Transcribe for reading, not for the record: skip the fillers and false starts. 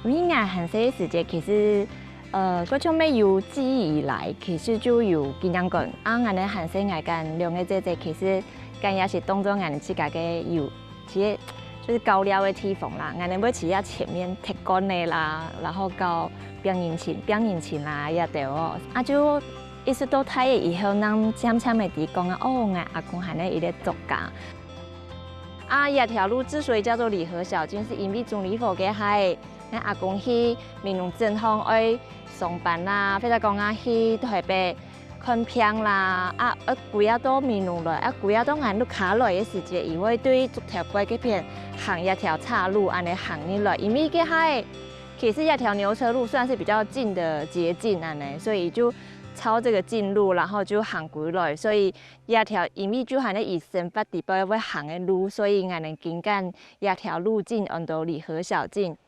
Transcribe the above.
因为韩式时节其实，嗰种咩由记忆以来，其实就有经验讲，俺哋韩式爱干两个姐其实干也是当做俺哋自家嘅有，即就是高料的地方啦。俺哋要去前面铁杆的啦，然后到表演前啦也对哦。就一直到睇以后，咱渐渐的伫讲啊，哦，俺阿公还咧一个作家。这条路之所以叫做李河小径，是因为从李河嘅海。咱阿公去闽南镇方爱上班啦，或者讲去台北看片啦，规啊都闽南来，规啊都按路卡来的时节，因为对逐条街嗰片行一条岔路，安尼行入来，因为个海其实一条牛车路算是比较近的捷径安尼，所以就抄这个近路，然后就行过来，所以一条因为就系咧以生发地包要行的路，所以俺能经干一条路径，按到李河小径。